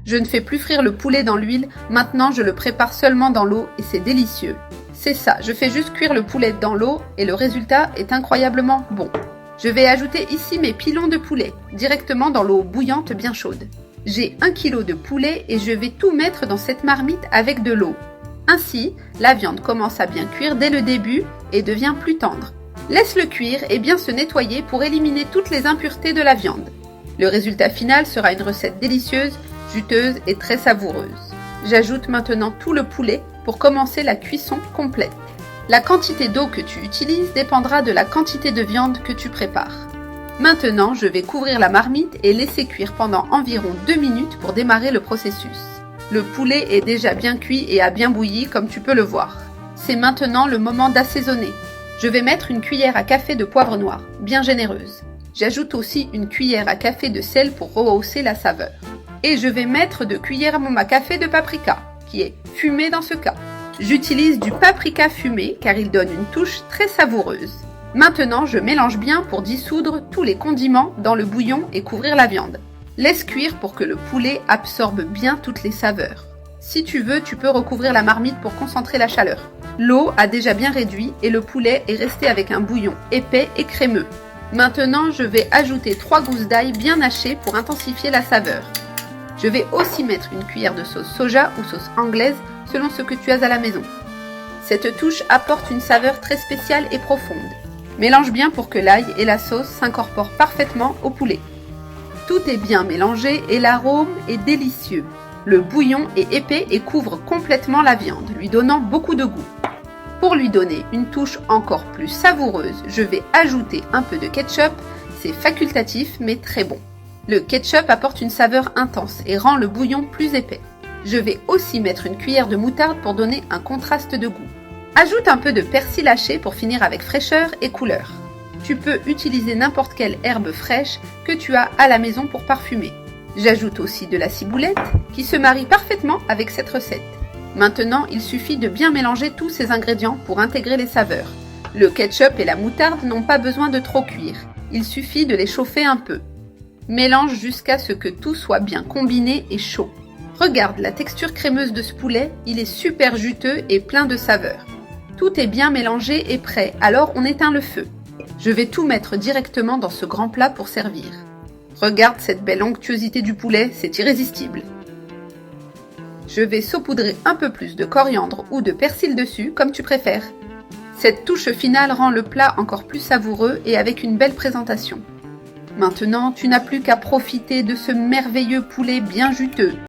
Je ne fais plus frire le poulet dans l'huile, maintenant je le prépare seulement dans l'eau et c'est délicieux. C'est ça, je fais juste cuire le poulet dans l'eau et le résultat est incroyablement bon. Je vais ajouter ici mes pilons de poulet, directement dans l'eau bouillante bien chaude. J'ai 1 kg de poulet et je vais tout mettre dans cette marmite avec de l'eau. Ainsi, la viande commence à bien cuire dès le début et devient plus tendre. Laisse-le cuire et bien se nettoyer pour éliminer toutes les impuretés de la viande. Le résultat final sera une recette délicieuse, juteuse et très savoureuse. J'ajoute maintenant tout le poulet pour commencer la cuisson complète. La quantité d'eau que tu utilises dépendra de la quantité de viande que tu prépares. Maintenant, je vais couvrir la marmite et laisser cuire pendant environ 2 minutes pour démarrer le processus. Le poulet est déjà bien cuit et a bien bouilli comme tu peux le voir. C'est maintenant le moment d'assaisonner. Je vais mettre une cuillère à café de poivre noir, bien généreuse. J'ajoute aussi une cuillère à café de sel pour rehausser la saveur. Et je vais mettre 2 cuillères à café de paprika, qui est fumé dans ce cas. J'utilise du paprika fumé car il donne une touche très savoureuse. Maintenant, je mélange bien pour dissoudre tous les condiments dans le bouillon et couvrir la viande. Laisse cuire pour que le poulet absorbe bien toutes les saveurs. Si tu veux, tu peux recouvrir la marmite pour concentrer la chaleur. L'eau a déjà bien réduit et le poulet est resté avec un bouillon épais et crémeux. Maintenant, je vais ajouter 3 gousses d'ail bien hachées pour intensifier la saveur. Je vais aussi mettre une cuillère de sauce soja ou sauce anglaise selon ce que tu as à la maison. Cette touche apporte une saveur très spéciale et profonde. Mélange bien pour que l'ail et la sauce s'incorporent parfaitement au poulet. Tout est bien mélangé et l'arôme est délicieux. Le bouillon est épais et couvre complètement la viande, lui donnant beaucoup de goût. Pour lui donner une touche encore plus savoureuse, je vais ajouter un peu de ketchup. C'est facultatif mais très bon. Le ketchup apporte une saveur intense et rend le bouillon plus épais. Je vais aussi mettre une cuillère de moutarde pour donner un contraste de goût. Ajoute un peu de persil haché pour finir avec fraîcheur et couleur. Tu peux utiliser n'importe quelle herbe fraîche que tu as à la maison pour parfumer. J'ajoute aussi de la ciboulette qui se marie parfaitement avec cette recette. Maintenant, il suffit de bien mélanger tous ces ingrédients pour intégrer les saveurs. Le ketchup et la moutarde n'ont pas besoin de trop cuire. Il suffit de les chauffer un peu. Mélange jusqu'à ce que tout soit bien combiné et chaud. Regarde la texture crémeuse de ce poulet, il est super juteux et plein de saveurs. Tout est bien mélangé et prêt, alors on éteint le feu. Je vais tout mettre directement dans ce grand plat pour servir. Regarde cette belle onctuosité du poulet, c'est irrésistible. Je vais saupoudrer un peu plus de coriandre ou de persil dessus, comme tu préfères. Cette touche finale rend le plat encore plus savoureux et avec une belle présentation. Maintenant, tu n'as plus qu'à profiter de ce merveilleux poulet bien juteux.